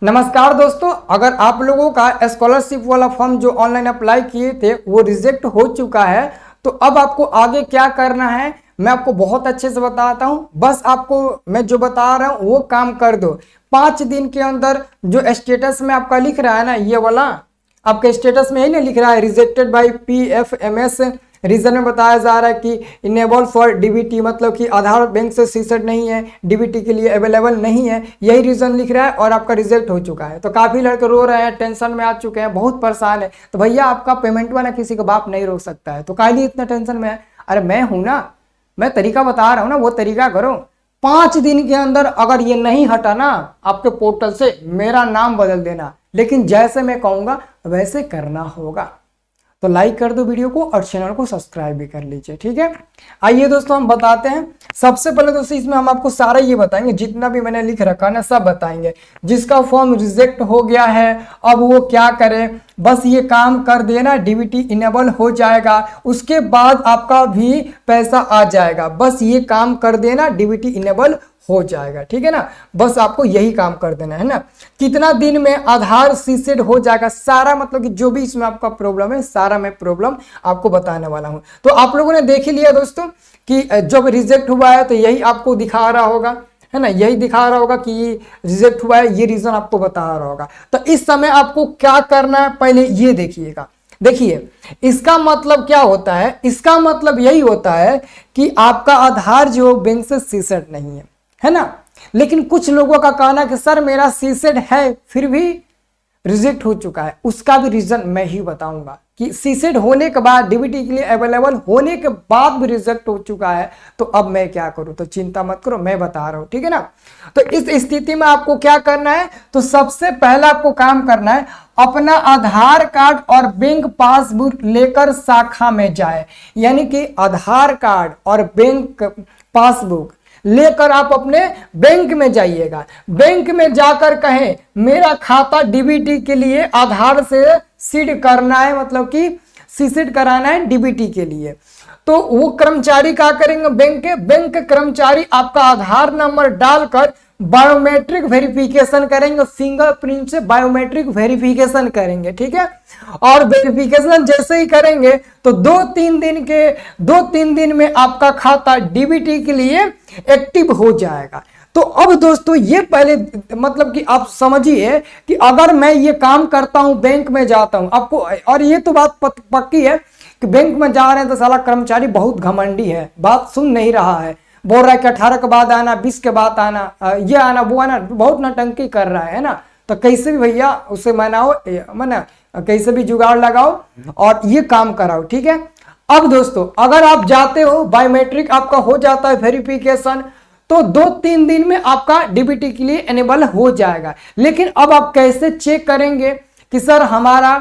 नमस्कार दोस्तों, अगर आप लोगों का स्कॉलरशिप वाला फॉर्म जो ऑनलाइन अप्लाई किए थे वो रिजेक्ट हो चुका है, तो अब आपको आगे क्या करना है मैं आपको बहुत अच्छे से बताता हूं। बस आपको मैं जो बता रहा हूं वो काम कर दो। 5 दिन के अंदर जो स्टेटस में आपका लिख रहा है ना, ये वाला आपके स्टेटस में ही ना लिख रहा है रिजेक्टेड बाय PFMS। रीजन में बताया जा रहा है कि इनेबल फॉर डीबीटी, मतलब कि आधार बैंक से सीसेड नहीं है, डीबीटी के लिए अवेलेबल नहीं है, यही रीजन लिख रहा है और आपका रिजेक्ट हो चुका है। तो काफी लड़के रो रहे हैं, टेंशन में आ चुके हैं, बहुत परेशान है। तो भैया आपका पेमेंट वाला किसी का बाप नहीं रोक सकता है, तो काहे इतना टेंशन में है? अरे मैं हूं ना, मैं तरीका बता रहा हूं ना, वो तरीका करो। 5 दिन के अंदर अगर ये नहीं हटा ना आपके पोर्टल से, मेरा नाम बदल देना, लेकिन जैसे मैं कहूंगा वैसे करना होगा। तो लाइक कर दो वीडियो को और चैनल को सब्सक्राइब भी कर लीजिए, ठीक है। आइए दोस्तों हम बताते हैं। सबसे पहले दोस्तों इसमें हम आपको सारा ये बताएंगे, जितना भी मैंने लिख रखा है ना सब बताएंगे। जिसका फॉर्म रिजेक्ट हो गया है अब वो क्या करे, बस ये काम कर देना, डीबीटी इनेबल हो जाएगा, उसके बाद आपका भी पैसा आ जाएगा। बस ये काम कर देना, डीबीटी इनेबल हो जाएगा, ठीक है ना। बस आपको यही काम कर देना है ना। कितना दिन में आधार सीसेड हो जाएगा, सारा मतलब कि जो भी इसमें आपका प्रॉब्लम है सारा मैं प्रॉब्लम आपको बताने वाला हूं। तो आप लोगों ने देख ही लिया दोस्तों कि जब रिजेक्ट हुआ है तो यही आपको दिखा रहा होगा, है ना, यही दिखा रहा होगा कि ये रिजेक्ट हुआ है, ये रीजन आपको बता रहा होगा। तो इस समय आपको क्या करना है पहले ये देखिएगा। देखिए इसका मतलब क्या होता है, इसका मतलब यही होता है कि आपका आधार जो बैंक से सीसेड नहीं है ना। लेकिन कुछ लोगों का कहना कि सर मेरा सीसेड है फिर भी रिजेक्ट हो चुका है, उसका भी रीजन मैं ही बताऊंगा कि सीसेड होने के बाद, डीबीटी के लिए अवेलेबल होने के बाद भी रिजेक्ट हो चुका है, तो अब मैं क्या करूं। तो चिंता मत करो, मैं बता रहा हूं, ठीक है ना। तो इस स्थिति में आपको क्या करना है, तो सबसे पहला आपको काम करना है, अपना आधार कार्ड और बैंक पासबुक लेकर शाखा में जाए। यानी कि आधार कार्ड और बैंक पासबुक लेकर आप अपने बैंक में जाइएगा। बैंक में जाकर कहें मेरा खाता डीबीटी के लिए आधार से सीड करना है, मतलब कि सीसीड कराना है डीबीटी के लिए। तो वो कर्मचारी क्या करेंगे, बैंक कर्मचारी आपका आधार नंबर डालकर बायोमेट्रिक वेरिफिकेशन करेंगे, फिंगरप्रिंट से बायोमेट्रिक वेरिफिकेशन करेंगे, ठीक है। और वेरिफिकेशन जैसे ही करेंगे तो 2-3 दिन में आपका खाता डीबीटी के लिए एक्टिव हो जाएगा। तो अब दोस्तों ये पहले मतलब कि आप समझिए कि अगर मैं ये काम करता हूं, बैंक में जाता हूं आपको, और ये तो बात पक्की है कि बैंक में जा रहे हैं तो साला कर्मचारी बहुत घमंडी है, बात सुन नहीं रहा है, बोल रहा है कि 18 के बाद आना, 20 के बाद आना, ये आना वो आना, बहुत नौटंकी कर रहा है ना। तो कैसे भी भैया उसे मनाओ, मना कैसे भी जुगाड़ लगाओ और ये काम कराओ, ठीक है। अब दोस्तों अगर आप जाते हो, बायोमेट्रिक आपका हो जाता है वेरिफिकेशन, तो 2-3 दिन में आपका डीबीटी के लिए एनेबल हो जाएगा। लेकिन अब आप कैसे चेक करेंगे कि सर हमारा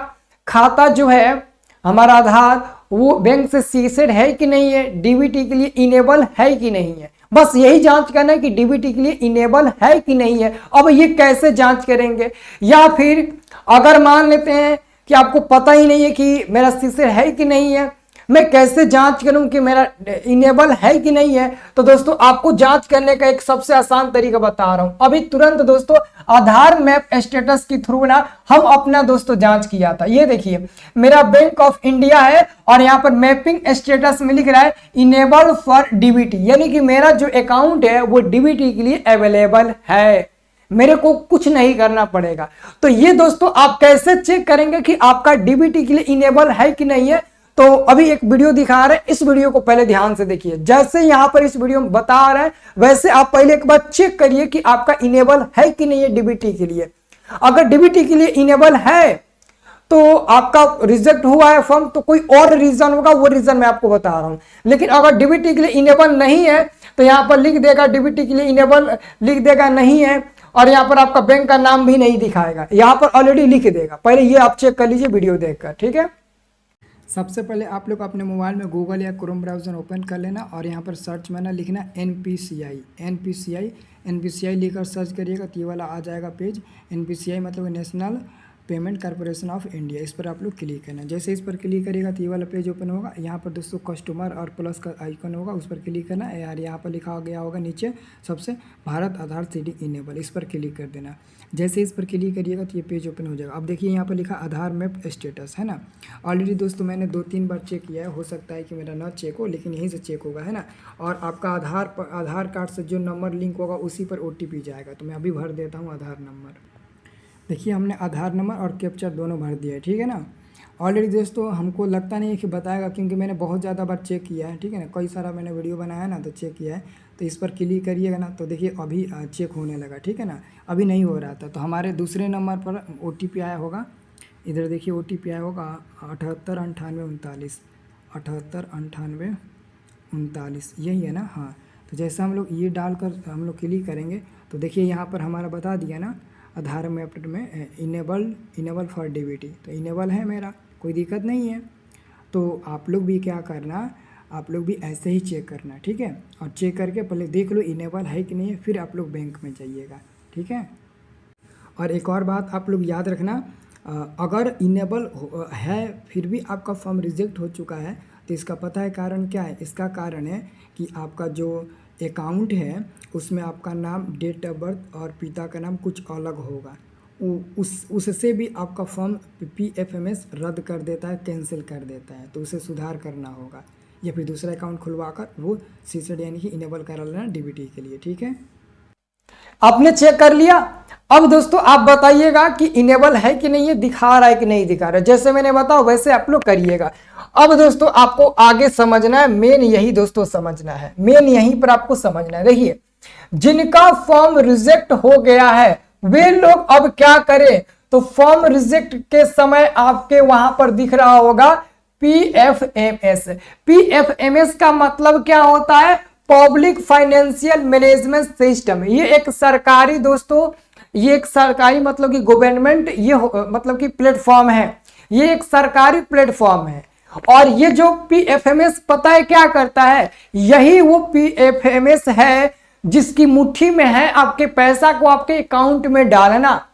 खाता जो है, हमारा आधार वो बैंक से सीसेड है कि नहीं है, डीबीटी के लिए इनेबल है कि नहीं है। बस यही जांच करना है कि डीबीटी के लिए इनेबल है कि नहीं है। अब ये कैसे जांच करेंगे, या फिर अगर मान लेते हैं कि आपको पता ही नहीं है कि मेरा सीसेड है कि नहीं है, मैं कैसे जांच करूं कि मेरा इनेबल है कि नहीं है। तो दोस्तों आपको जांच करने का एक सबसे आसान तरीका बता रहा हूं। अभी तुरंत दोस्तों आधार मैप स्टेटस के थ्रू ना हम अपना दोस्तों जांच किया था। ये देखिए मेरा बैंक ऑफ इंडिया है और यहाँ पर मैपिंग स्टेटस में लिख रहा है इनेबल फॉर डीबीटी, यानी कि मेरा जो अकाउंट है वो डीबीटी के लिए अवेलेबल है, मेरे को कुछ नहीं करना पड़ेगा। तो ये दोस्तों आप कैसे चेक करेंगे कि आपका डीबीटी के लिए इनेबल है कि नहीं है। तो अभी एक वीडियो दिखा रहे हैं, इस वीडियो को पहले ध्यान से देखिए। जैसे यहां पर इस वीडियो में बता रहे हैं वैसे आप पहले एक बार चेक करिए कि आपका इनेबल है कि नहीं है डीबीटी के लिए। अगर डीबीटी के लिए इनेबल है तो आपका रिजेक्ट हुआ है फॉर्म, तो कोई और रीजन होगा, वो रीजन मैं आपको बता रहा हूं। लेकिन अगर डीबीटी के लिए इनेबल नहीं है तो यहां पर लिख देगा डीबीटी के लिए इनेबल, लिख देगा नहीं है, और यहां पर आपका बैंक का नाम भी नहीं दिखाएगा, यहां पर ऑलरेडी लिख देगा। पहले ये आप चेक कर लीजिए वीडियो देखकर, ठीक है। सबसे पहले आप लोग अपने मोबाइल में गूगल या क्रोम ब्राउज़र ओपन कर लेना और यहाँ पर सर्च में ना लिखना NPCI लिखकर सर्च करिएगा तो ये वाला आ जाएगा पेज। NPCI मतलब national payment corporation of India, इस पर आप लोग क्लिक करना। जैसे इस पर क्लिक करिएगा तो ये वाला पेज ओपन होगा। यहाँ पर दोस्तों कस्टमर और प्लस का आइकन होगा, उस पर क्लिक करना है यार। यहाँ पर लिखा गया होगा नीचे सबसे भारत आधार सीडिंग इनेबल, इस पर क्लिक कर देना। जैसे इस पर क्लिक करिएगा तो ये पेज ओपन हो जाएगा। अब देखिए यहाँ पर लिखा आधार मैप स्टेटस है ना। ऑलरेडी दोस्तों मैंने 2-3 बार चेक किया है, हो सकता है कि मेरा ना चेक हो, लेकिन यहीं से चेक होगा है ना। और आपका आधार कार्ड से जो नंबर लिंक होगा उसी पर OTP जाएगा। तो मैं अभी भर देता हूँ आधार नंबर। देखिए हमने आधार नंबर और कैप्चर दोनों भर दिया है, ठीक है ना। ऑलरेडी दोस्तों हमको लगता नहीं है कि बताएगा, क्योंकि मैंने बहुत ज़्यादा बार चेक किया है, ठीक है ना। कई सारा मैंने वीडियो बनाया है ना, तो चेक किया है। तो इस पर क्लिक करिएगा ना, तो देखिए अभी चेक होने लगा, ठीक है ना। अभी नहीं हो रहा था, तो हमारे दूसरे नंबर पर OTP आया होगा। इधर देखिए OTP आया होगा 789839, 789839, यही है ना। हाँ, तो जैसा हम लोग ये डालकर हम लोग क्लिक करेंगे तो देखिए यहाँ पर हमारा बता दिया ना आधार मैप में इनेबल फॉर DBT, तो इनेबल है मेरा, कोई दिक्कत नहीं है। तो आप लोग भी क्या करना, आप लोग भी ऐसे ही चेक करना, ठीक है। और चेक करके पहले देख लो इनेबल है कि नहीं है, फिर आप लोग बैंक में जाइएगा, ठीक है। और एक और बात आप लोग याद रखना, अगर इनेबल है फिर भी आपका फॉर्म रिजेक्ट हो चुका है, तो इसका पता है कारण क्या है। इसका कारण है कि आपका जो अकाउंट है उसमें आपका नाम, डेट ऑफ बर्थ और पिता का नाम कुछ अलग होगा। उससे भी आपका फॉर्म PFMS रद्द कर देता है, कैंसिल कर देता है। तो उसे सुधार करना होगा, या फिर दूसरा अकाउंट खुलवा कर वो सीसेड यानी कि इनेबल करा लेना DBT के लिए, ठीक है। आपने चेक कर लिया। अब दोस्तों आप बताइएगा कि इनेबल है कि नहीं, है दिखा रहा है कि नहीं दिखा रहा है। जैसे मैंने बताया वैसे आप लोग करिएगा। अब दोस्तों आपको आगे समझना है, मेन यही दोस्तों समझना है, मेन यहीं पर आपको समझना है। देखिए जिनका फॉर्म रिजेक्ट हो गया है वे लोग अब क्या करें, तो फॉर्म रिजेक्ट के समय आपके वहां पर दिख रहा होगा PFMS। PFMS का मतलब क्या होता है, पब्लिक फाइनेंशियल मैनेजमेंट सिस्टम। ये एक सरकारी दोस्तों, ये एक सरकारी मतलब कि गवर्नमेंट, ये मतलब कि प्लेटफॉर्म है, ये एक सरकारी प्लेटफॉर्म है। और ये जो PFMS पता है क्या करता है, यही वो PFMS है जिसकी मुट्ठी में है आपके पैसा को आपके अकाउंट में डालना,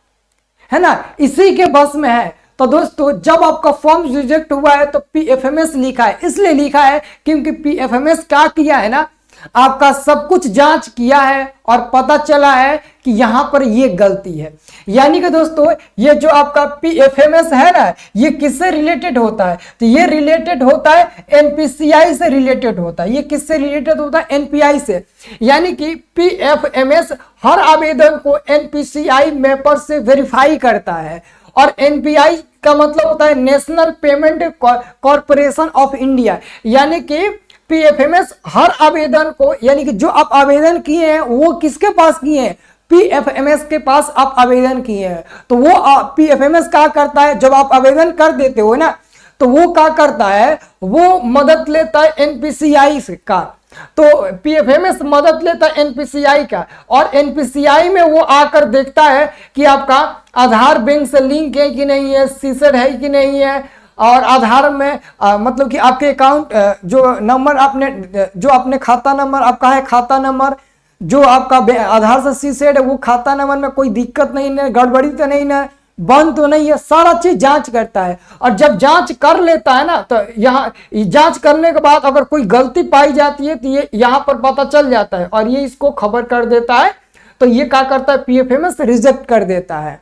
है ना, इसी के बस में है। तो दोस्तों जब आपका फॉर्म रिजेक्ट हुआ है तो PFMS लिखा है, इसलिए लिखा है क्योंकि PFMS क्या किया है ना, आपका सब कुछ जांच किया है और पता चला है कि यहां पर ये गलती है। यानी कि दोस्तों ये जो आपका PFMS है ना, ये किससे रिलेटेड होता है, तो ये रिलेटेड होता है NPCI से रिलेटेड होता है। ये किससे रिलेटेड होता है, NPI से। यानी कि PFMS हर आवेदन को NPCI मैपर से वेरीफाई करता है, और NPI का मतलब होता है national payment corporation of India. यानी कि PFMS हर आवेदन को, यानी कि जो आप आवेदन किए हैं वो किसके पास किए हैं, PFMS के पास आप आवेदन किए हैं। तो वो PFMS क्या करता है, जब आप आवेदन कर देते हो ना, तो वो क्या करता है, वो मदद लेता है NPCI का। तो PFMS मदद लेता है NPCI का, और NPCI में वो आकर देखता है कि आपका आधार बैंक से लिंक है कि नहीं है, सीसेड है कि नहीं है, और आधार में मतलब कि आपके अकाउंट जो नंबर आपने, जो आपने खाता नंबर आपका है, खाता नंबर जो आपका आधार से सीसेड है, वो खाता नंबर में कोई दिक्कत नहीं है, गड़बड़ी तो नहीं है, बंद तो नहीं है, सारा चीज जांच करता है। और जब जांच कर लेता है ना, तो यहाँ जांच करने के बाद अगर कोई गलती पाई जाती है तो ये यहाँ पर पता चल जाता है, और ये इसको खबर कर देता है। तो ये क्या करता है, PFMS रिजेक्ट कर देता है।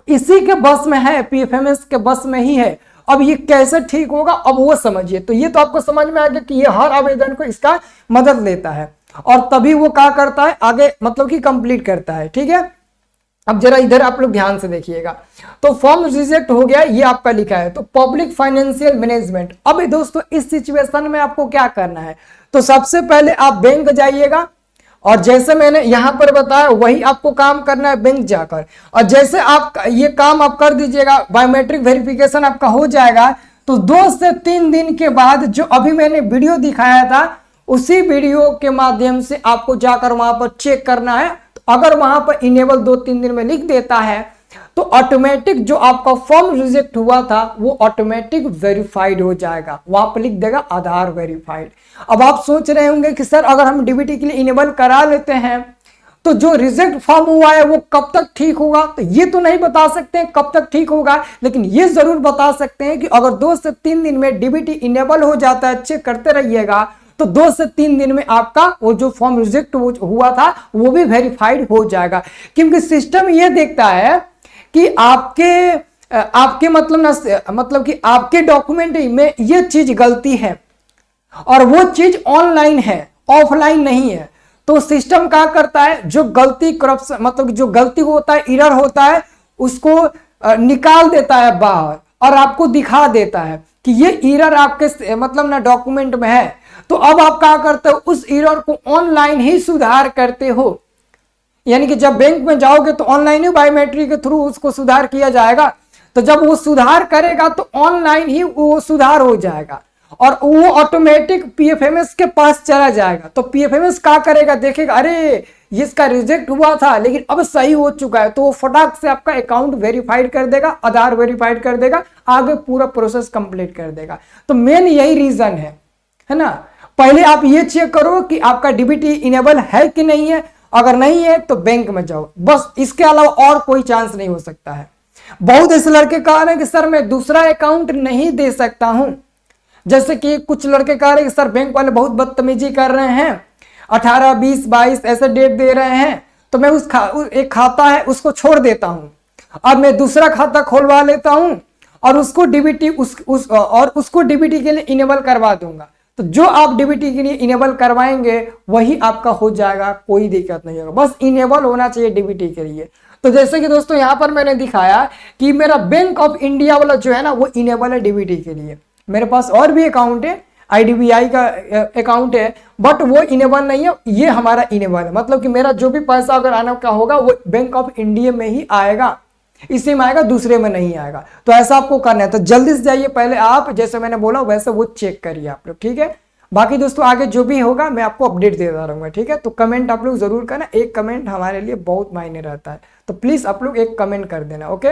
इसी के बस में है, PFMS के बस में ही है। अब ये कैसे ठीक होगा, अब वो समझिए। तो ये तो आपको समझ में आ गया कि ये हर आवेदन को इसका मदद लेता है, और तभी वो क्या करता है, आगे मतलब कि कंप्लीट करता है, ठीक है। अब जरा इधर आप लोग ध्यान से देखिएगा। तो फॉर्म रिजेक्ट हो गया, ये आपका लिखा है, तो पब्लिक फाइनेंशियल मैनेजमेंट। अब दोस्तों इस सिचुएशन में आपको क्या करना है, तो सबसे पहले आप बैंक जाइएगा, और जैसे मैंने यहां पर बताया वही आपको काम करना है बैंक जाकर। और जैसे आप ये काम आप कर दीजिएगा, बायोमेट्रिक वेरिफिकेशन आपका हो जाएगा, तो 2 से 3 दिन के बाद जो अभी मैंने वीडियो दिखाया था उसी वीडियो के माध्यम से आपको जाकर वहां पर चेक करना है। तो अगर वहां पर इनेबल 2-3 दिन में लिख देता है तो ऑटोमेटिक जो आपका फॉर्म रिजेक्ट हुआ था वो ऑटोमेटिक वेरीफाइड हो जाएगा, वहां पर लिख देगा आधार वेरीफाइड। अब आप सोच रहे होंगे कि सर अगर हम DBT के लिए इनेबल करा लेते हैं तो जो रिजेक्ट फॉर्म हुआ है वो कब तक ठीक होगा, तो ये तो नहीं बता सकते हैं कब तक ठीक होगा, लेकिन ये जरूर बता सकते हैं कि अगर 2 से 3 दिन में डीबीटी इनेबल हो जाता है, चेक करते रहिएगा, तो 2 से 3 दिन में आपका वो जो फॉर्म रिजेक्ट हुआ था वो भी वेरीफाइड हो जाएगा। क्योंकि सिस्टम ये देखता है कि आपके मतलब कि आपके डॉक्यूमेंट में ये चीज गलती है और वो चीज ऑनलाइन है, ऑफलाइन नहीं है। तो सिस्टम क्या करता है, जो गलती करप्शन मतलब जो गलती होता है, एरर होता है, उसको निकाल देता है बाहर और आपको दिखा देता है कि ये एरर आपके मतलब ना डॉक्यूमेंट में है। तो अब आप क्या करते हो, उस एरर को ऑनलाइन ही सुधार करते हो। यानी कि जब बैंक में जाओगे तो ऑनलाइन ही बायोमेट्रिक के थ्रू उसको सुधार किया जाएगा। तो जब वो सुधार करेगा तो ऑनलाइन ही वो सुधार हो जाएगा और वो ऑटोमेटिक पीएफएमएस के पास चला जाएगा। तो पीएफएमएस क्या करेगा, देखेगा अरे इसका रिजेक्ट हुआ था लेकिन अब सही हो चुका है, तो वो फटाक से आपका अकाउंट वेरीफाइड कर देगा, आधार वेरीफाइड कर देगा, आगे पूरा प्रोसेस कंप्लीट कर देगा। तो मेन यही रीजन है ना। पहले आप ये चेक करो कि आपका डीबीटी इनेबल है कि नहीं है, अगर नहीं है तो बैंक में जाओ, बस इसके अलावा और कोई चांस नहीं हो सकता है। बहुत ऐसे लड़के कह रहे हैं कि सर मैं दूसरा अकाउंट नहीं दे सकता हूं, जैसे कि कुछ लड़के कह रहे हैं कि सर बैंक वाले बहुत बदतमीजी कर रहे हैं, 18, 20, 22 ऐसे डेट दे रहे हैं, तो मैं एक खाता है उसको छोड़ देता हूं और मैं दूसरा खाता खोलवा लेता हूं और उसको डीबीटी उसको डीबीटी के लिए इनेबल करवा दूंगा। तो जो आप डीबीटी के लिए इनेबल करवाएंगे वही आपका हो जाएगा, कोई दिक्कत नहीं होगा, बस इनेबल होना चाहिए डीबीटी के लिए। तो जैसे कि दोस्तों यहां पर मैंने दिखाया कि मेरा बैंक ऑफ इंडिया वाला जो है ना वो इनेबल है डीबीटी के लिए। मेरे पास और भी अकाउंट है, आईडीबीआई का अकाउंट है, बट वो इनेबल नहीं है, ये हमारा इनेबल है। मतलब कि मेरा जो भी पैसा अगर आने का होगा वो बैंक ऑफ इंडिया में ही आएगा, इसी में आएगा, दूसरे में नहीं आएगा। तो ऐसा आपको करना है, तो जल्दी से जाइए, पहले आप जैसे मैंने बोला वैसे वो चेक करिए आप लोग, ठीक है। बाकी दोस्तों आगे जो भी होगा मैं आपको अपडेट देता रहूंगा, ठीक है। तो कमेंट आप लोग जरूर करना, एक कमेंट हमारे लिए बहुत मायने रहता है, तो प्लीज आप लोग एक कमेंट कर देना, ओके।